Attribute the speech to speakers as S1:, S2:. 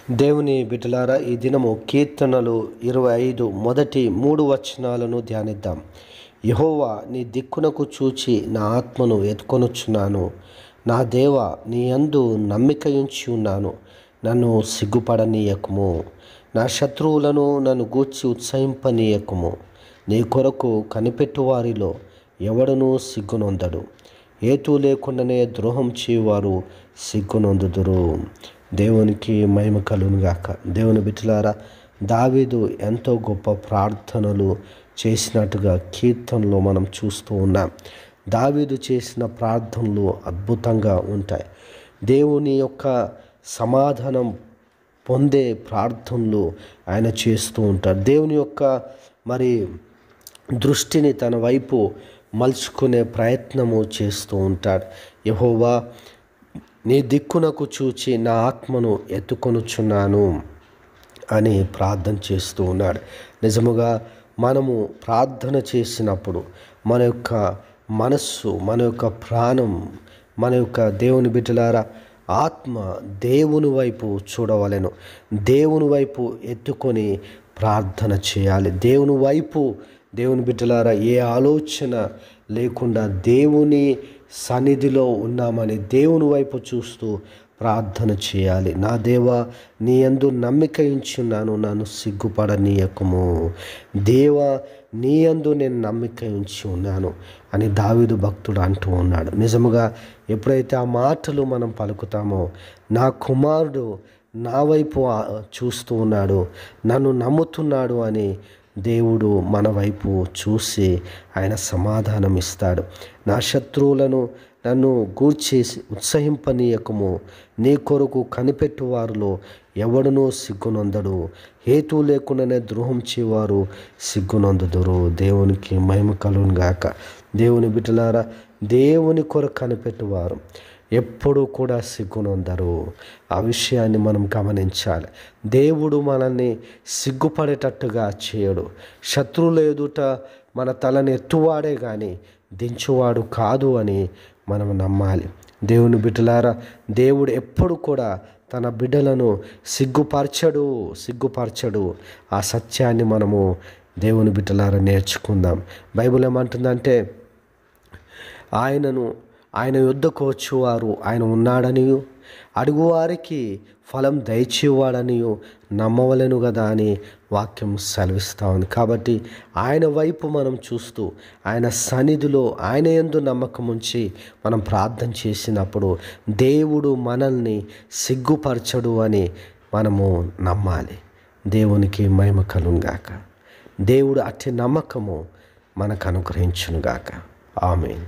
S1: దేవుని బిడ్డలారా, ఈ దినము కీర్తనలు 25 మొదటి 3 వచనాలను ధ్యానిద్దాం. యెహోవా, నీ దిక్కునకు చూచి నా ఆత్మను ఎత్తుకొనుచున్నాను. నా దేవా, నీ యందు నమ్మికయుంచి ఉన్నాను. నన్ను సిగ్గుపడనీయకుము. నా శత్రువులను నన్ను గూర్చి ఉత్సహింపనీయకుము. నీ కొరకు కనిపెట్టు వారిలో ఎవడునూ సిగ్గునొందడు. హేతు లేకుండానే ద్రోహం చేయువారు సిగ్గునొందుదురు. దేవునికి మహిమ కలుగును గాక. దేవుని బిడ్డలారా, దావీదు ఎంతో గొప్ప ప్రార్థనలు చేసినట్టుగా కీర్తనలో మనం చూస్తూ ఉన్నాం. దావీదు చేసిన ప్రార్థనలు అద్భుతంగా ఉంటాయి. దేవుని యొక్క సమాధానం పొందే ప్రార్థనలు ఆయన చేస్తూ ఉంటారు. దేవుని యొక్క దృష్టిని తన వైపు మలుచుకునే ప్రయత్నము చేస్తూ ఉంటాడు. యెహోవా, నీ దిక్కునకు చూచి నా ఆత్మను ఎత్తుకొనుచున్నాను అని ప్రార్థన చేస్తూ ఉన్నాడు. నిజముగా మనము ప్రార్థన చేసినప్పుడు మన యొక్క మనస్సు, మన యొక్క ప్రాణం, మన యొక్క దేవుని బిడ్డలారా ఆత్మ దేవుని వైపు చూడవలెను. దేవుని వైపు ఎత్తుకొని ప్రార్థన చేయాలి. దేవుని వైపు, దేవుని బిడ్డలారా, ఏ ఆలోచన లేకుండా దేవుని సన్నిధిలో ఉన్నామని దేవుని వైపు చూస్తూ ప్రార్థన చేయాలి. నా దేవా, నీ యందు నమ్మిక ఉంచున్నాను, నన్ను సిగ్గుపడనీయకుము. దేవా, నీ యందు నేను నమ్మిక ఉంచి ఉన్నాను అని దావీదు భక్తుడు అంటూ ఉన్నాడు. నిజముగా ఎప్పుడైతే ఆ మాటలు మనం పలుకుతామో, నా కుమారుడు నా వైపు చూస్తూ ఉన్నాడు, నన్ను నమ్ముతున్నాడు అని దేవుడు మన వైపు చూసి ఆయన సమాధానం ఇస్తాడు. నా శత్రువులను నన్ను గూర్చి ఉత్సహింపనీయకము. నీ కొరకు కనిపెట్టు వారిలో ఎవడునూ సిగ్గునొందడు. హేతు లేకుండానే ద్రోహం చేవారు సిగ్గునొందుదురు. దేవునికి మహిమ కలుగును గాక. దేవుని బిడ్డలారా, దేవుని కొరకు కనిపెట్టువారు ఎప్పుడూ కూడా సిగ్గునొందరు. ఆ విషయాన్ని మనం గమనించాలి. దేవుడు మనల్ని సిగ్గుపడేటట్టుగా చేయడు. శత్రువుల ఎదుట మన తలని ఎత్తువాడే కానీ దించువాడు కాదు అని మనం నమ్మాలి. దేవుని బిడ్డలారా, దేవుడు ఎప్పుడు కూడా తన బిడ్డలను సిగ్గుపరచడు. ఆ సత్యాన్ని మనము దేవుని బిడ్డలారా నేర్చుకుందాం. బైబిల్ ఏమంటుందంటే, ఆయన యుద్ధకు వచ్చేవారు ఆయన ఉన్నాడనియు, అడుగువారికి ఫలం దయచేవాడనియు నమ్మవలెను కదా అని వాక్యం సెలవిస్తూ ఉంది. కాబట్టి ఆయన వైపు మనం చూస్తూ ఆయన సన్నిధిలో ఆయన యందు నమ్మకం ఉంచి మనం ప్రార్థన చేసినప్పుడు దేవుడు మనల్ని సిగ్గుపరచడు అని మనము నమ్మాలి. దేవునికి మహిమ కలుగును గాక. దేవుడు అట్టి నమ్మకము మనకు అనుగ్రహించును గాక. ఆమేన్.